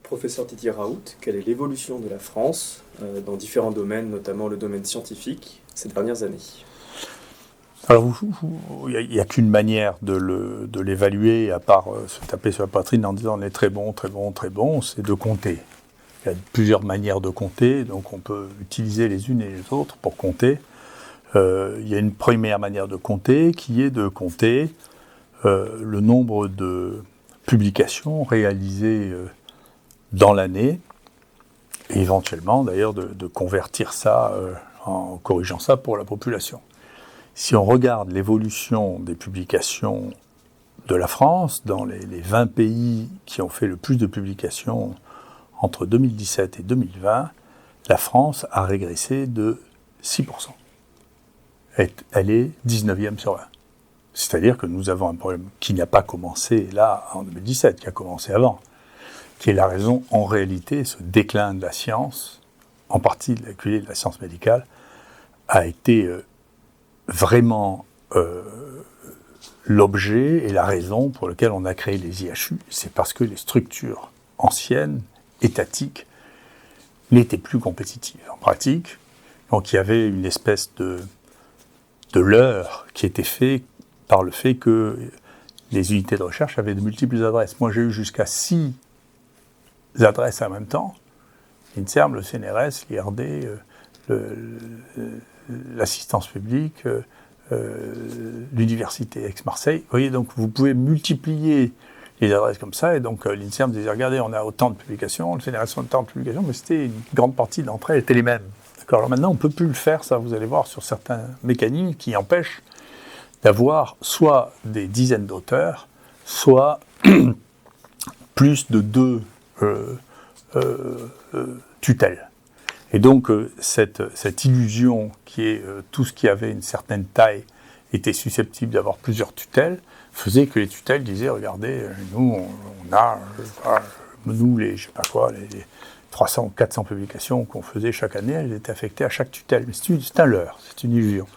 Professeur Didier Raoult, quelle est l'évolution de la France dans différents domaines, notamment le domaine scientifique, ces dernières années? Alors, il n'y a qu'une manière de l'évaluer, à part se taper sur la poitrine en disant on est très bon, très bon, très bon, c'est de compter. Il y a plusieurs manières de compter, donc on peut utiliser les unes et les autres pour compter. Il y a une première manière de compter qui est de compter le nombre de publications réalisées dans l'année, et éventuellement d'ailleurs de convertir ça en corrigeant ça pour la population. Si on regarde l'évolution des publications de la France, dans les 20 pays qui ont fait le plus de publications entre 2017 et 2020, la France a régressé de 6%. Elle est 19e sur 20. C'est-à-dire que nous avons un problème qui n'a pas commencé là en 2017, qui a commencé avant, qui est la raison, en réalité, ce déclin de la science, en partie de la science médicale, a été vraiment l'objet et la raison pour laquelle on a créé les IHU. C'est parce que les structures anciennes, étatiques, n'étaient plus compétitives en pratique. Donc il y avait une espèce de leurre qui était fait par le fait que les unités de recherche avaient de multiples adresses. Moi j'ai eu jusqu'à 6 adresses en même temps: l'INSERM, le CNRS, l'IRD, l'assistance publique, l'université Aix-Marseille. Vous voyez, donc vous pouvez multiplier les adresses comme ça, et donc l'INSERM disait, regardez, on a autant de publications, le CNRS a autant de publications, mais c'était une grande partie d'entre elles étaient les mêmes. D'accord. Alors maintenant, on ne peut plus le faire, ça vous allez voir, sur certains mécanismes qui empêchent d'avoir soit des dizaines d'auteurs, soit plus de 2 tutelles. Et donc, cette illusion qui est tout ce qui avait une certaine taille était susceptible d'avoir plusieurs tutelles, faisait que les tutelles disaient, regardez, nous, on a, nous, les 300 ou 400 publications qu'on faisait chaque année, elles étaient affectées à chaque tutelle. Mais c'est un leurre, c'est une illusion.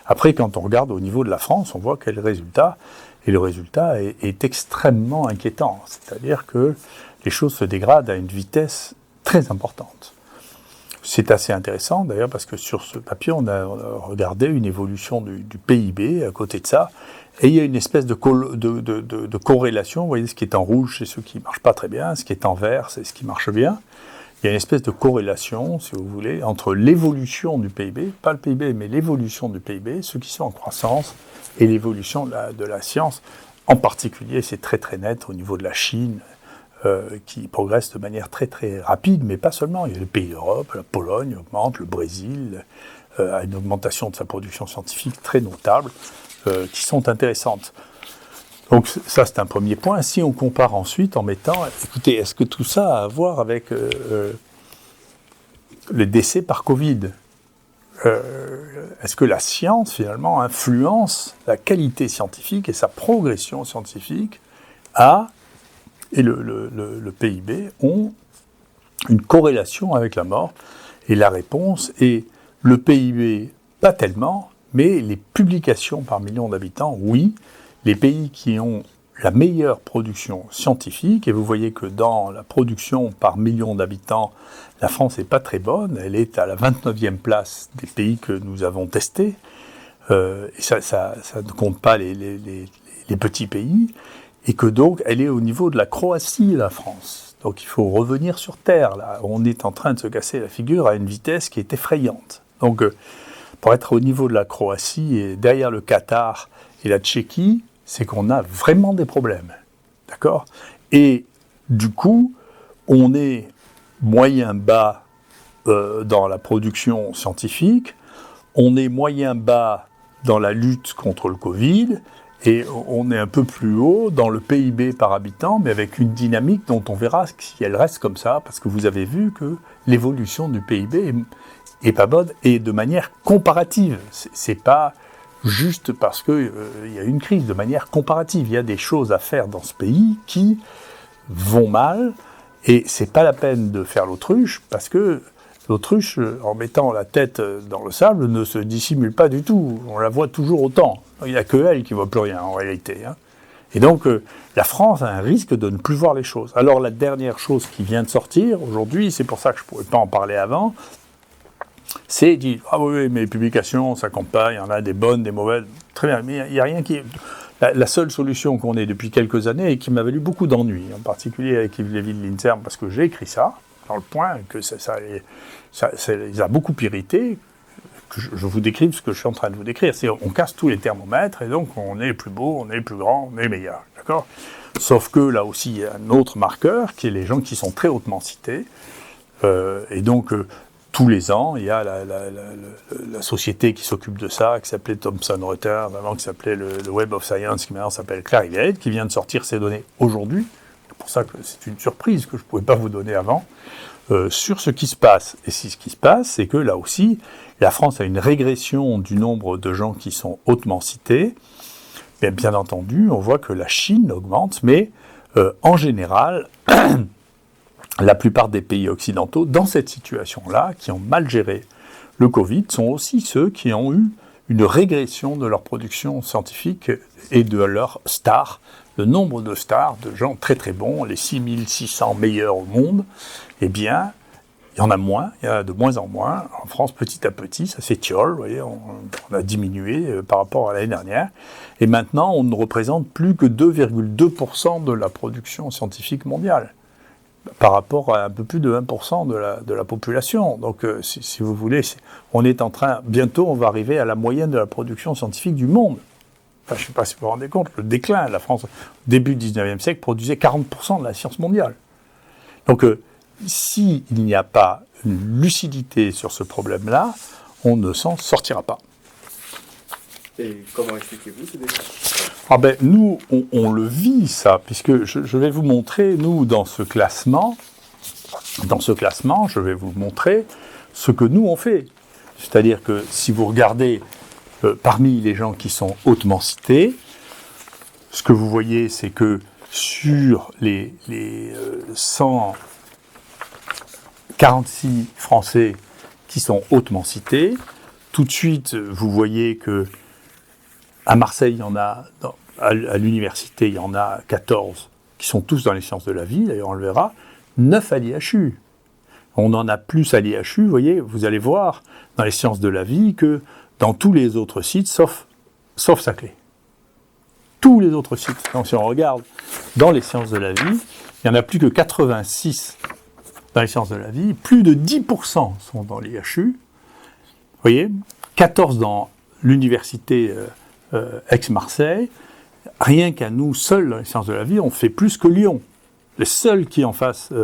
Après, quand on regarde au niveau de la France, on voit quel est le résultat, et le résultat est extrêmement inquiétant. C'est-à-dire que les choses se dégradent à une vitesse très importante. C'est assez intéressant d'ailleurs parce que sur ce papier, on a regardé une évolution du PIB à côté de ça, et il y a une espèce de corrélation. Vous voyez, ce qui est en rouge, c'est ce qui ne marche pas très bien, ce qui est en vert, c'est ce qui marche bien. Il y a une espèce de corrélation, si vous voulez, entre l'évolution du PIB, pas le PIB, mais l'évolution du PIB, ceux qui sont en croissance, et l'évolution de la science. En particulier, c'est très très net au niveau de la Chine, qui progresse de manière très très rapide, mais pas seulement. Il y a les pays d'Europe, la Pologne augmente, le Brésil a une augmentation de sa production scientifique très notable, qui sont intéressantes. Donc ça, c'est un premier point. Si on compare ensuite en mettant, écoutez, est-ce que tout ça a à voir avec les décès par Covid ? Est-ce que la science, finalement, influence la qualité scientifique et sa progression scientifique et le PIB ont une corrélation avec la mort? Et la réponse est le PIB, pas tellement, mais les publications par million d'habitants, oui. Les pays qui ont la meilleure production scientifique, et vous voyez que dans la production par million d'habitants, la France n'est pas très bonne, elle est à la 29e place des pays que nous avons testés, et ça ne compte pas les petits pays, et que donc elle est au niveau de la Croatie, la France. Donc il faut revenir sur Terre, là. On est en train de se casser la figure à une vitesse qui est effrayante. Donc pour être au niveau de la Croatie, et derrière le Qatar et la Tchéquie, c'est qu'on a vraiment des problèmes, d'accord ? Et du coup, on est moyen bas dans la production scientifique, on est moyen bas dans la lutte contre le Covid, et on est un peu plus haut dans le PIB par habitant, mais avec une dynamique dont on verra si elle reste comme ça, parce que vous avez vu que l'évolution du PIB est pas bonne, et de manière comparative. C'est pas juste parce qu'il y a une crise, de manière comparative. Il y a des choses à faire dans ce pays qui vont mal, et c'est pas la peine de faire l'autruche, parce que l'autruche, en mettant la tête dans le sable, ne se dissimule pas du tout. On la voit toujours autant. Il n'y a que elle qui ne voit plus rien, en réalité. Hein. Et donc, la France a un risque de ne plus voir les choses. Alors, la dernière chose qui vient de sortir aujourd'hui, c'est pour ça que je ne pouvais pas en parler avant, c'est dit, ah oui, mes publications, ça compte pas, il y en a des bonnes, des mauvaises, très bien, mais il n'y a rien qui... La seule solution qu'on ait depuis quelques années et qui m'a valu beaucoup d'ennuis, en particulier avec Yves Lévy de l'INSERM, parce que j'ai écrit ça, dans le point, que ça les a beaucoup irrités, que je vous décrive ce que je suis en train de vous décrire. C'est on casse tous les thermomètres et donc on est plus beau, on est plus grand, on est meilleur. D'accord ? Sauf que là aussi, il y a un autre marqueur qui est les gens qui sont très hautement cités. Et donc, tous les ans, il y a la société qui s'occupe de ça, qui s'appelait Thomson Reuters, avant qui s'appelait le Web of Science, qui maintenant s'appelle Clarivate, qui vient de sortir ses données aujourd'hui. C'est pour ça que c'est une surprise que je ne pouvais pas vous donner avant, sur ce qui se passe. Et si ce qui se passe, c'est que là aussi, la France a une régression du nombre de gens qui sont hautement cités. Et bien entendu, on voit que la Chine augmente, mais en général, la plupart des pays occidentaux, dans cette situation-là, qui ont mal géré le Covid, sont aussi ceux qui ont eu une régression de leur production scientifique et de leurs stars. Le nombre de stars, de gens très très bons, les 6600 meilleurs au monde, eh bien, il y en a moins, il y en a de moins en moins. En France, petit à petit, ça s'étiole, vous voyez, on a diminué par rapport à l'année dernière. Et maintenant, on ne représente plus que 2,2% de la production scientifique mondiale, par rapport à un peu plus de 1% de la population. Donc, si vous voulez, on est en train, bientôt, on va arriver à la moyenne de la production scientifique du monde. Enfin, je ne sais pas si vous vous rendez compte, le déclin. La France, au début du 19e siècle, produisait 40% de la science mondiale. Donc, s'il n'y a pas une lucidité sur ce problème-là, on ne s'en sortira pas. Et comment expliquez-vous ces déclins ? Ah ben, nous, on le vit, ça, puisque je vais vous montrer, nous, dans ce classement, je vais vous montrer ce que nous, on fait. C'est-à-dire que si vous regardez parmi les gens qui sont hautement cités, ce que vous voyez, c'est que sur les 146 Français qui sont hautement cités, tout de suite, vous voyez que à Marseille, il y en a, à l'université, il y en a 14 qui sont tous dans les sciences de la vie, d'ailleurs on le verra, 9 à l'IHU. On en a plus à l'IHU, vous voyez, vous allez voir dans les sciences de la vie que dans tous les autres sites, sauf Saclay. Tous les autres sites. Donc si on regarde dans les sciences de la vie, il n'y en a plus que 86 dans les sciences de la vie, plus de 10% sont dans l'IHU, vous voyez, 14 dans l'université Aix-Marseille, rien qu'à nous seuls dans les sciences de la vie, on fait plus que Lyon. Les seuls qui en fassent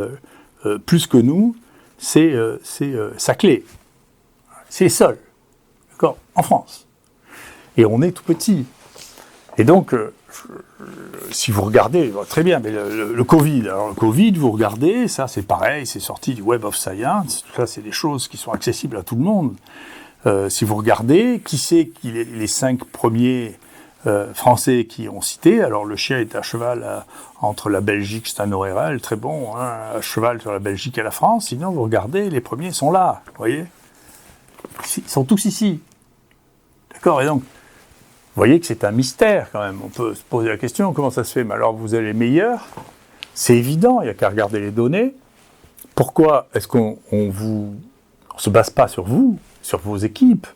plus que nous, c'est Saclay. C'est les seuls, d'accord, en France. Et on est tout petit. Et donc, si vous regardez, très bien, mais le Covid, alors le Covid, vous regardez, ça c'est pareil, c'est sorti du Web of Science, tout ça c'est des choses qui sont accessibles à tout le monde. Si vous regardez, qui c'est les 5 premiers Français qui ont cité, alors le chien est à cheval entre la Belgique, c'est un ORL, très bon, hein, à cheval sur la Belgique et la France, sinon vous regardez, les premiers sont là, vous voyez, ils sont tous ici. D'accord, et donc, vous voyez que c'est un mystère quand même, on peut se poser la question, comment ça se fait? Mais alors vous avez les meilleurs, c'est évident, il n'y a qu'à regarder les données. Pourquoi est-ce qu'on se base pas sur vous, sur vos équipes,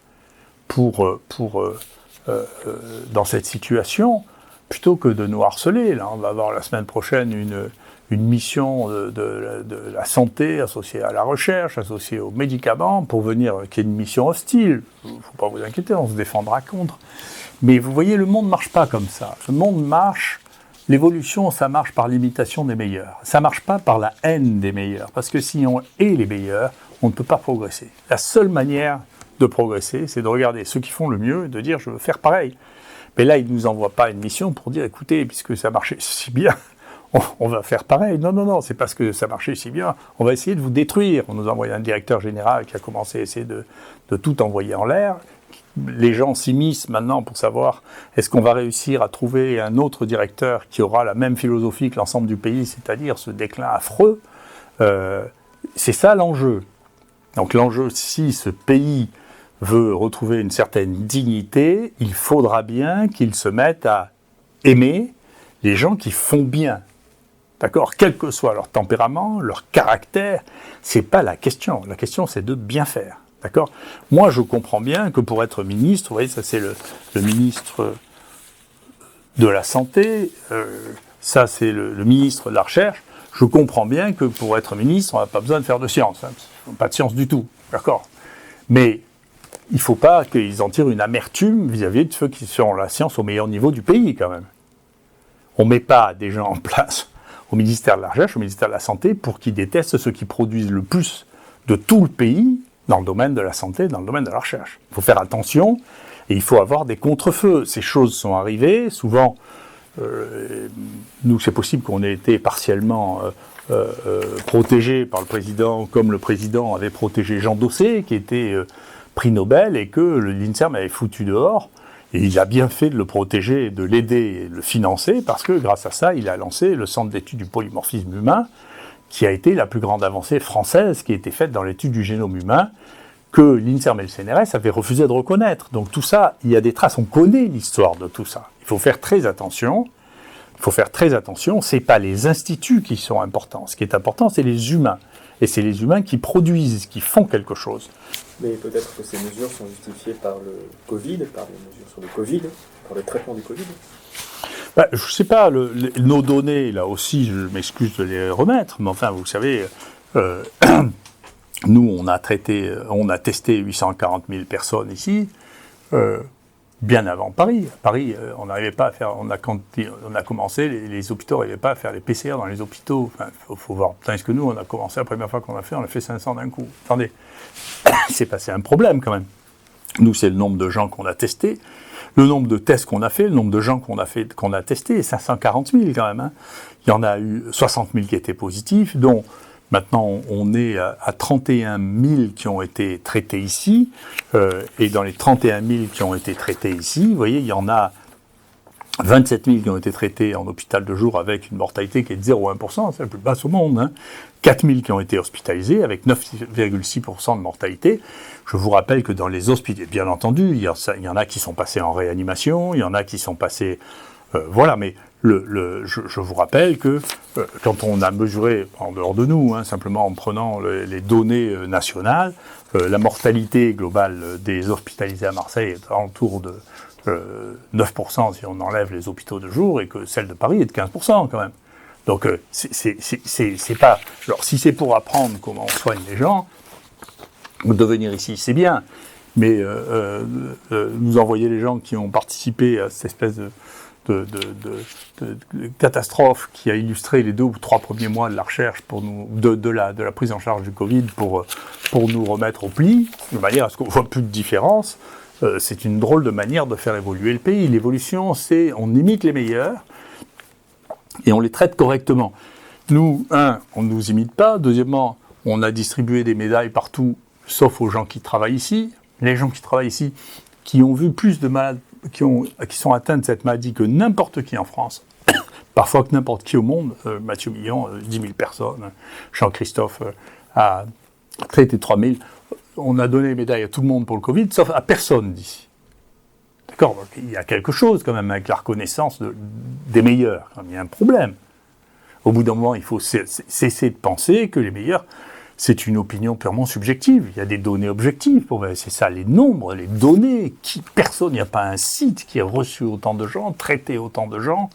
dans cette situation, plutôt que de nous harceler? Là, on va avoir la semaine prochaine une mission de la santé associée à la recherche, associée aux médicaments, pour venir, qui est une mission hostile. Il ne faut pas vous inquiéter, on se défendra contre. Mais vous voyez, le monde ne marche pas comme ça. Le monde marche, l'évolution, ça marche par l'imitation des meilleurs. Ça ne marche pas par la haine des meilleurs. Parce que si on est les meilleurs, on ne peut pas progresser. La seule manière de progresser, c'est de regarder ceux qui font le mieux et de dire « je veux faire pareil ». Mais là, ils ne nous envoient pas une mission pour dire « écoutez, puisque ça marchait si bien, on va faire pareil ». Non, c'est parce que ça marchait si bien, on va essayer de vous détruire. On nous a envoyé un directeur général qui a commencé à essayer de tout envoyer en l'air. Les gens s'immiscent maintenant pour savoir est-ce qu'on va réussir à trouver un autre directeur qui aura la même philosophie que l'ensemble du pays, c'est-à-dire ce déclin affreux. C'est ça l'enjeu. Donc l'enjeu, si ce pays veut retrouver une certaine dignité, il faudra bien qu'il se mette à aimer les gens qui font bien. D'accord ? Quel que soit leur tempérament, leur caractère, c'est pas la question. La question, c'est de bien faire. D'accord ? Moi, je comprends bien que pour être ministre, vous voyez, ça c'est le ministre de la Santé, ça c'est le ministre de la Recherche. Je comprends bien que pour être ministre, on n'a pas besoin de faire de science. Hein, pas de science du tout. D'accord ? Mais il ne faut pas qu'ils en tirent une amertume vis-à-vis de ceux qui sont la science au meilleur niveau du pays, quand même. On ne met pas des gens en place au ministère de la Recherche, au ministère de la Santé, pour qu'ils détestent ceux qui produisent le plus de tout le pays dans le domaine de la santé, dans le domaine de la recherche. Il faut faire attention et il faut avoir des contre-feux. Ces choses sont arrivées, souvent, nous c'est possible qu'on ait été partiellement protégés par le président, comme le président avait protégé Jean Dossé, qui était prix Nobel, et que l'INSERM avait foutu dehors. Et il a bien fait de le protéger, de l'aider et de le financer, parce que grâce à ça, il a lancé le Centre d'études du polymorphisme humain, qui a été la plus grande avancée française qui a été faite dans l'étude du génome humain, que l'INSERM et le CNRS avaient refusé de reconnaître. Donc tout ça, il y a des traces, on connaît l'histoire de tout ça. Il faut faire très attention. Il faut faire très attention, ce n'est pas les instituts qui sont importants. Ce qui est important, c'est les humains. Et c'est les humains qui produisent, qui font quelque chose. Mais peut-être que ces mesures sont justifiées par le Covid, par les mesures sur le Covid, par le traitement du Covid. Je ne sais pas, nos données, là aussi, je m'excuse de les remettre, mais enfin, vous savez, nous, on a testé 840 000 personnes ici, bien avant Paris. À Paris, on n'arrivait pas à faire, on a commencé, les hôpitaux n'arrivaient pas à faire les PCR dans les hôpitaux. Enfin, faut voir. Tandis que nous, on a commencé, la première fois qu'on a fait 500 d'un coup. Attendez, il s'est passé un problème quand même. Nous, c'est le nombre de gens qu'on a testés, le nombre de tests qu'on a fait, le nombre de gens qu'on a testés, 540 000 quand même. Hein. Il y en a eu 60 000 qui étaient positifs, dont maintenant on est à 31 000 qui ont été traités ici, et dans les 31 000 qui ont été traités ici, vous voyez, il y en a 27 000 qui ont été traités en hôpital de jour avec une mortalité qui est de 0,1%, c'est la plus basse au monde. Hein. 4 000 qui ont été hospitalisés avec 9,6% de mortalité. Je vous rappelle que dans les hôpitaux, bien entendu, il y en a qui sont passés en réanimation, il y en a qui sont passés... voilà, mais je vous rappelle que quand on a mesuré, en dehors de nous, hein, simplement en prenant les données nationales, la mortalité globale des hospitalisés à Marseille est autour de 9% si on enlève les hôpitaux de jour, et que celle de Paris est de 15% quand même. Donc c'est pas... Alors si c'est pour apprendre comment on soigne les gens, de venir ici, c'est bien, mais nous envoyer les gens qui ont participé à cette espèce de catastrophe qui a illustré les 2 ou 3 premiers mois de la recherche pour nous, de la prise en charge du Covid pour nous remettre au pli, de manière à ce qu'on ne voit plus de différence. C'est une drôle de manière de faire évoluer le pays. L'évolution, c'est on imite les meilleurs et on les traite correctement. Nous, on ne nous imite pas. Deuxièmement, on a distribué des médailles partout, sauf aux gens qui travaillent ici. Les gens qui travaillent ici, qui ont vu plus de malades, qui sont atteints de cette maladie que n'importe qui en France, parfois que n'importe qui au monde. Mathieu Millon, 10 000 personnes. Jean-Christophe a traité 3 000. On a donné les médailles à tout le monde pour le Covid, sauf à personne d'ici. D'accord ? Il y a quelque chose quand même avec la reconnaissance des meilleurs. Il y a un problème. Au bout d'un moment, il faut cesser de penser que les meilleurs, c'est une opinion purement subjective. Il y a des données objectives. C'est ça, les nombres, les données. Personne, il n'y a pas un site qui a reçu autant de gens, traité autant de gens.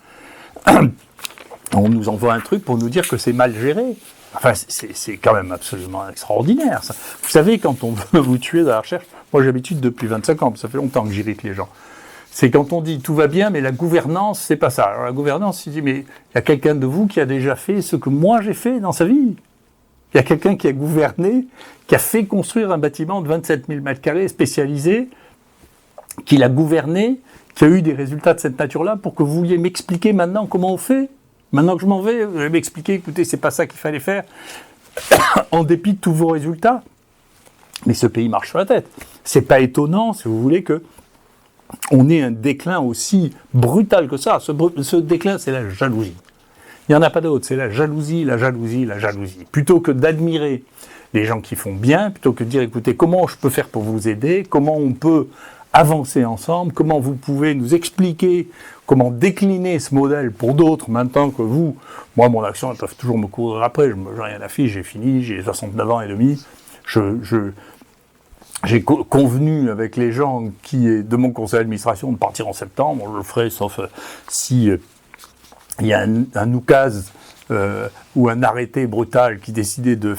On nous envoie un truc pour nous dire que c'est mal géré. Enfin, c'est quand même absolument extraordinaire, ça. Vous savez, quand on veut vous tuer dans la recherche, moi j'ai l'habitude depuis 25 ans, ça fait longtemps que j'irrite les gens. C'est quand on dit tout va bien, mais la gouvernance, c'est pas ça. Alors la gouvernance, il dit, mais il y a quelqu'un de vous qui a déjà fait ce que moi j'ai fait dans sa vie. Il y a quelqu'un qui a gouverné, qui a fait construire un bâtiment de 27 000 m² spécialisé, qui l'a gouverné, qui a eu des résultats de cette nature-là, pour que vous vouliez m'expliquer maintenant comment on fait. Maintenant que je m'en vais, vous allez m'expliquer, écoutez, c'est pas ça qu'il fallait faire, en dépit de tous vos résultats. Mais ce pays marche sur la tête. C'est pas étonnant, si vous voulez, que on ait un déclin aussi brutal que ça. Ce déclin, c'est la jalousie. Il n'y en a pas d'autre, c'est la jalousie, la jalousie, la jalousie. Plutôt que d'admirer les gens qui font bien, plutôt que de dire, écoutez, comment je peux faire pour vous aider, comment on peut avancer ensemble, comment vous pouvez nous expliquer comment décliner ce modèle pour d'autres, maintenant que vous, moi, mon action, elles peuvent toujours me courir après, je n'ai rien à fiche, j'ai fini, j'ai 69 ans et demi, j'ai convenu avec les gens de mon conseil d'administration de partir en septembre, je le ferai, sauf si il y a un oukase ou un arrêté brutal qui décidait de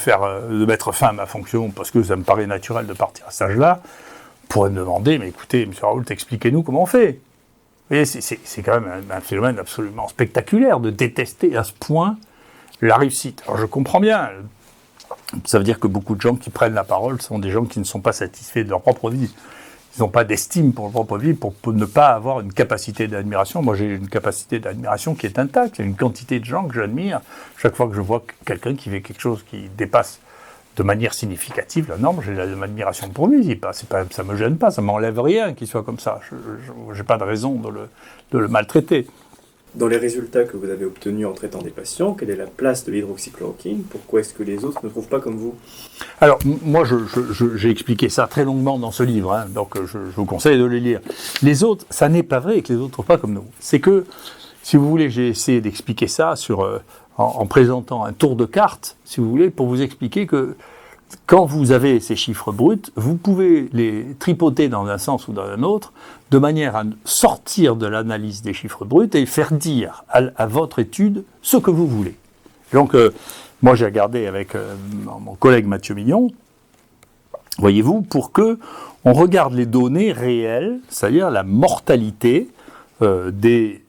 mettre fin à ma fonction, parce que ça me paraît naturel de partir à cet âge-là, pourrait me demander, mais écoutez, M. Raoult, expliquez-nous comment on fait. Vous voyez, c'est quand même un phénomène absolument spectaculaire de détester à ce point la réussite. Alors je comprends bien, ça veut dire que beaucoup de gens qui prennent la parole sont des gens qui ne sont pas satisfaits de leur propre vie. Ils n'ont pas d'estime pour leur propre vie, pour ne pas avoir une capacité d'admiration. Moi, j'ai une capacité d'admiration qui est intacte. Il y a une quantité de gens que j'admire. Chaque fois que je vois quelqu'un qui fait quelque chose qui dépasse de manière significative la norme, j'ai de l'admiration pour lui. Ça ne me gêne pas, ça ne m'enlève rien qu'il soit comme ça. Je n'ai pas de raison de le maltraiter. Dans les résultats que vous avez obtenus en traitant des patients, quelle est la place de l'hydroxychloroquine? Pourquoi est-ce que les autres ne trouvent pas comme vous? Alors, moi, j'ai expliqué ça très longuement dans ce livre, hein, donc je vous conseille de le lire. Les autres, ça n'est pas vrai que les autres ne trouvent pas comme nous. C'est que, si vous voulez, j'ai essayé d'expliquer ça en présentant un tour de carte, si vous voulez, pour vous expliquer que quand vous avez ces chiffres bruts, vous pouvez les tripoter dans un sens ou dans un autre, de manière à sortir de l'analyse des chiffres bruts et faire dire à votre étude ce que vous voulez. Donc, moi j'ai regardé avec mon collègue Mathieu Millon, voyez-vous, pour que on regarde les données réelles, c'est-à-dire la mortalité des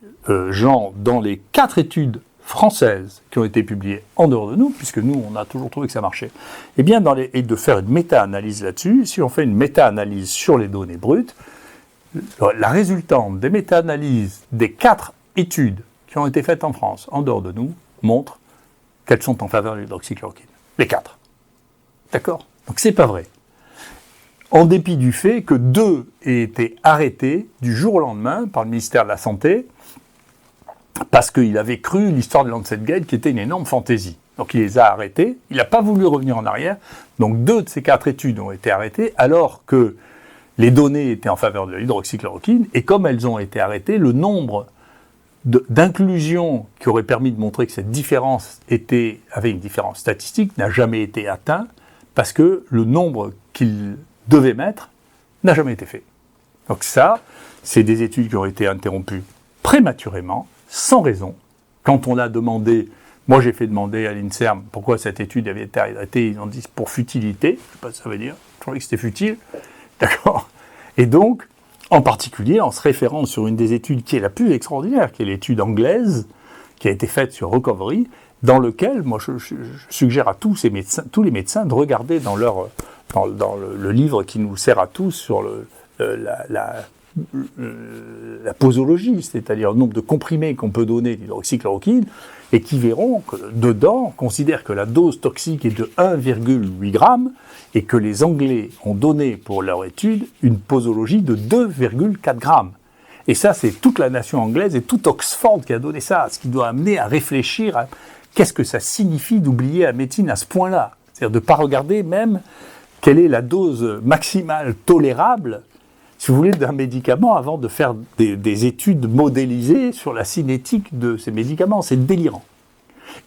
gens dans les 4 études françaises qui ont été publiées en dehors de nous, puisque nous, on a toujours trouvé que ça marchait, et bien et de faire une méta-analyse là-dessus. Si on fait une méta-analyse sur les données brutes, la résultante des méta-analyses des 4 études qui ont été faites en France, en dehors de nous, montre qu'elles sont en faveur de l'hydroxychloroquine. Les 4. D'accord? Donc c'est pas vrai. En dépit du fait que 2 aient été arrêtés du jour au lendemain par le ministère de la Santé, parce qu'il avait cru l'histoire de Lancet-Gate qui était une énorme fantaisie. Donc il les a arrêtés, il n'a pas voulu revenir en arrière, donc 2 de ces 4 études ont été arrêtées, alors que les données étaient en faveur de l'hydroxychloroquine, et comme elles ont été arrêtées, le nombre d'inclusions qui aurait permis de montrer que cette différence avait une différence statistique n'a jamais été atteint, parce que le nombre qu'il devait mettre n'a jamais été fait. Donc ça, c'est des études qui ont été interrompues prématurément, sans raison. Quand on a demandé, moi j'ai fait demander à l'INSERM pourquoi cette étude avait été arrêtée, ils ont dit pour futilité, je ne sais pas ce que ça veut dire, je trouvais que c'était futile, d'accord. Et donc, en particulier, en se référant sur une des études qui est la plus extraordinaire, qui est l'étude anglaise, qui a été faite sur Recovery, dans lequel, moi je suggère à tous les médecins de regarder dans le livre qui nous sert à tous sur la posologie, c'est-à-dire le nombre de comprimés qu'on peut donner d'hydroxychloroquine, et qui verront que dedans, on considère que la dose toxique est de 1,8 g, et que les Anglais ont donné pour leur étude une posologie de 2,4 g. Et ça, c'est toute la nation anglaise et tout Oxford qui a donné ça, ce qui doit amener à réfléchir à qu'est-ce que ça signifie d'oublier la médecine à ce point-là. C'est-à-dire de ne pas regarder même quelle est la dose maximale tolérable, si vous voulez, d'un médicament avant de faire des études modélisées sur la cinétique de ces médicaments. C'est délirant.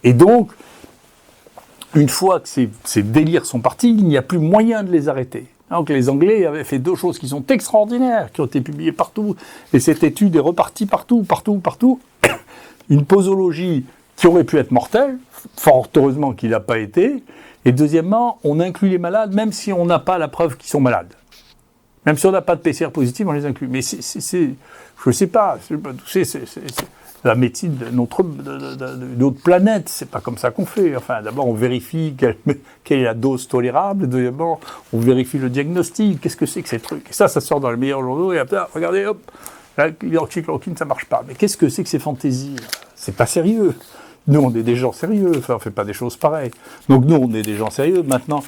Et donc, une fois que ces délires sont partis, il n'y a plus moyen de les arrêter. Donc les Anglais avaient fait 2 choses qui sont extraordinaires, qui ont été publiées partout, et cette étude est repartie partout. Une posologie qui aurait pu être mortelle, fort heureusement qu'il n'a pas été, et deuxièmement, on inclut les malades même si on n'a pas la preuve qu'ils sont malades. Même si on n'a pas de PCR positif, on les inclut. Mais je ne sais pas, c'est la médecine d'une autre planète, c'est pas comme ça qu'on fait. Enfin, d'abord, on vérifie quelle est la dose tolérable, deuxièmement, on vérifie le diagnostic, qu'est-ce que c'est que ces trucs. Et ça sort dans les meilleurs journaux, et après, regardez, hop, l'hydroxychloroquine, ça marche pas. Mais qu'est-ce que c'est que ces fantaisies? C'est pas sérieux. Nous, on est des gens sérieux, enfin, on fait pas des choses pareilles. Donc nous, on est des gens sérieux. Maintenant,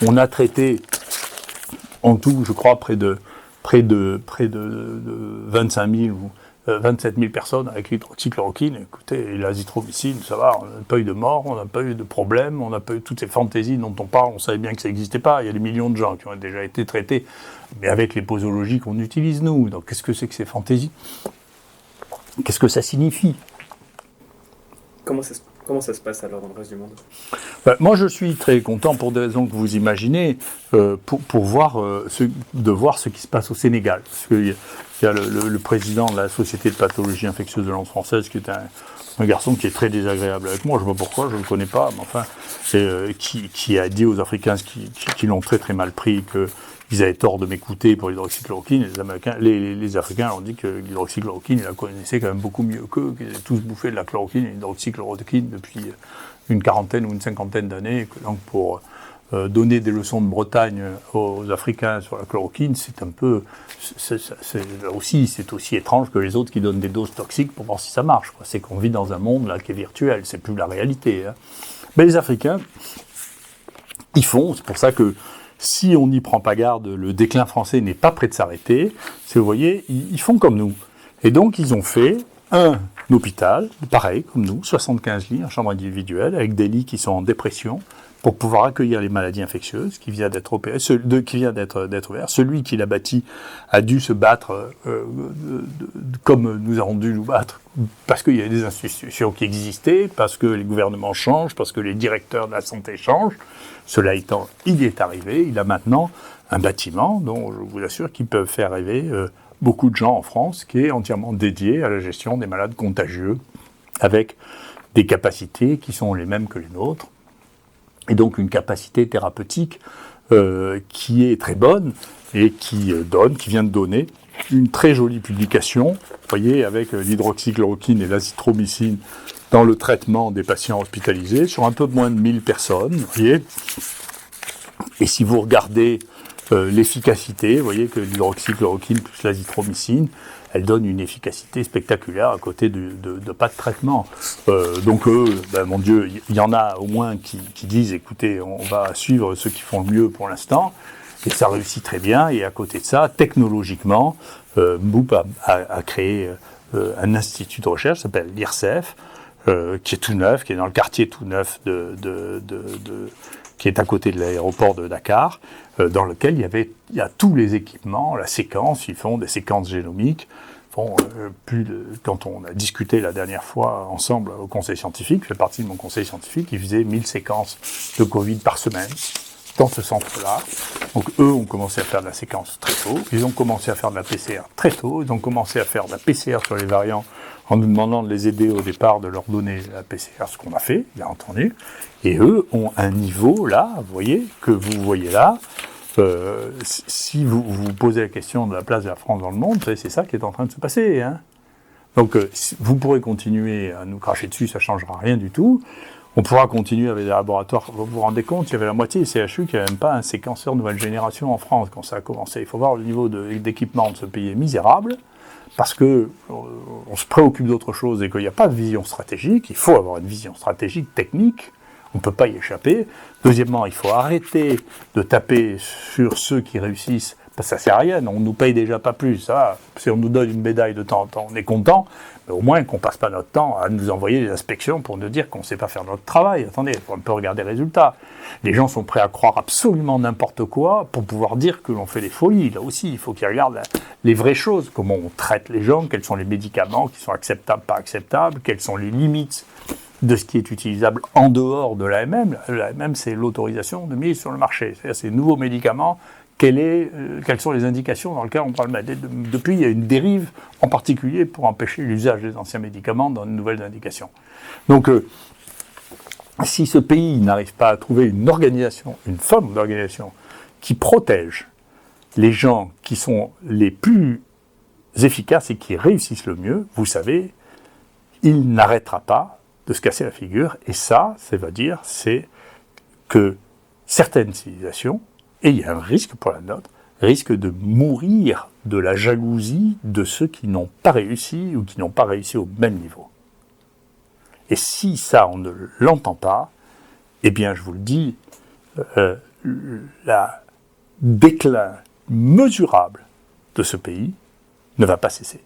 on a traité, en tout, je crois, près de 25 000 ou 27 000 personnes avec l'hydroxychloroquine. Écoutez, l'azithromycine, ça va, on n'a pas eu de mort, on n'a pas eu de problème, on n'a pas eu toutes ces fantaisies dont on parle, on savait bien que ça n'existait pas. Il y a des millions de gens qui ont déjà été traités, mais avec les posologies qu'on utilise nous. Donc qu'est-ce que c'est que ces fantaisies ? Qu'est-ce que ça signifie ? Comment ça se passe alors dans le reste du monde ? Moi, je suis très content pour des raisons que vous imaginez, pour voir ce qui se passe au Sénégal. Parce qu'il y a le président de la Société de pathologie infectieuse de langue française, qui est un garçon qui est très désagréable avec moi. Je ne sais pas pourquoi, je ne le connais pas, mais enfin, qui a dit aux Africains qui l'ont très très mal pris qu'ils avaient tort de m'écouter pour l'hydroxychloroquine. Les Africains ont dit que l'hydroxychloroquine, ils la connaissaient quand même beaucoup mieux qu'eux, qu'ils avaient tous bouffé de la chloroquine et de l'hydroxychloroquine depuis une quarantaine ou une cinquantaine d'années. Donc pour donner des leçons de Bretagne aux Africains sur la chloroquine, c'est aussi étrange que les autres qui donnent des doses toxiques pour voir si ça marche. C'est qu'on vit dans un monde là qui est virtuel, c'est plus la réalité. Hein. Mais les Africains, ils font, c'est pour ça que si on n'y prend pas garde, le déclin français n'est pas prêt de s'arrêter. Vous voyez, ils font comme nous. Et donc, ils ont fait un hôpital, pareil, comme nous, 75 lits en chambre individuelle, avec des lits qui sont en dépression, pour pouvoir accueillir les maladies infectieuses, qui vient d'être opéré, qui vient d'être ouvert. Celui qui l'a bâti a dû se battre comme nous avons dû nous battre, parce qu'il y a des institutions qui existaient, parce que les gouvernements changent, parce que les directeurs de la santé changent. Cela étant, il y est arrivé, il a maintenant un bâtiment dont je vous assure qu'il peut faire rêver beaucoup de gens en France, qui est entièrement dédié à la gestion des malades contagieux, avec des capacités qui sont les mêmes que les nôtres, et donc une capacité thérapeutique qui est très bonne et qui vient de donner une très jolie publication, vous voyez, avec l'hydroxychloroquine et l'azithromycine dans le traitement des patients hospitalisés sur un peu moins de 1000 personnes, vous voyez. Et si vous regardez l'efficacité, vous voyez que l'hydroxychloroquine plus l'azithromycine, elle donne une efficacité spectaculaire à côté de pas de traitement. Donc mon Dieu, il y en a au moins qui disent, écoutez, on va suivre ceux qui font le mieux pour l'instant, et ça réussit très bien, et à côté de ça, technologiquement, Mboup a créé un institut de recherche, ça s'appelle l'IRCEF, qui est tout neuf, qui est dans le quartier tout neuf qui est à côté de l'aéroport de Dakar, dans lequel il y a tous les équipements, la séquence, ils font des séquences génomiques. Quand on a discuté la dernière fois ensemble au conseil scientifique, je fais partie de mon conseil scientifique, ils faisaient 1000 séquences de Covid par semaine dans ce centre-là. Donc eux ont commencé à faire de la séquence très tôt, ils ont commencé à faire de la PCR très tôt, ils ont commencé à faire de la PCR sur les variants en nous demandant de les aider au départ, de leur donner la PCR, ce qu'on a fait, bien entendu. Et eux ont un niveau là, vous voyez, que vous voyez là. Si vous vous posez la question de la place de la France dans le monde, c'est ça qui est en train de se passer. Hein. Donc vous pourrez continuer à nous cracher dessus, ça ne changera rien du tout. On pourra continuer avec des laboratoires. Vous vous rendez compte, il y avait la moitié des CHU qui n'avaient même pas un séquenceur nouvelle génération en France quand ça a commencé. Il faut voir le niveau d'équipement de ce pays est misérable, parce qu'on se préoccupe d'autre chose et qu'il n'y a pas de vision stratégique. Il faut avoir une vision stratégique, technique. On ne peut pas y échapper. Deuxièmement, il faut arrêter de taper sur ceux qui réussissent, parce que ça ne sert à rien, on ne nous paye déjà pas plus. Ça, si on nous donne une médaille de temps en temps, on est content, mais au moins qu'on ne passe pas notre temps à nous envoyer des inspections pour nous dire qu'on ne sait pas faire notre travail. Attendez, on peut regarder les résultats. Les gens sont prêts à croire absolument n'importe quoi pour pouvoir dire que l'on fait des folies. Là aussi, il faut qu'ils regardent les vraies choses, comment on traite les gens, quels sont les médicaments qui sont acceptables, pas acceptables, quelles sont les limites de ce qui est utilisable en dehors de l'AMM. L'AMM, c'est l'autorisation de mise sur le marché. C'est-à-dire ces nouveaux médicaments, quelles sont les indications dans lesquelles on peut le mettre. Depuis, il y a une dérive, en particulier pour empêcher l'usage des anciens médicaments dans de nouvelles indications. Donc, si ce pays n'arrive pas à trouver une organisation, une forme d'organisation qui protège les gens qui sont les plus efficaces et qui réussissent le mieux, vous savez, il n'arrêtera pas de se casser la figure, et ça veut dire que certaines civilisations, et il y a un risque pour la nôtre, risquent de mourir de la jalousie de ceux qui n'ont pas réussi ou qui n'ont pas réussi au même niveau. Et si ça, on ne l'entend pas, eh bien, je vous le dis, le déclin mesurable de ce pays ne va pas cesser.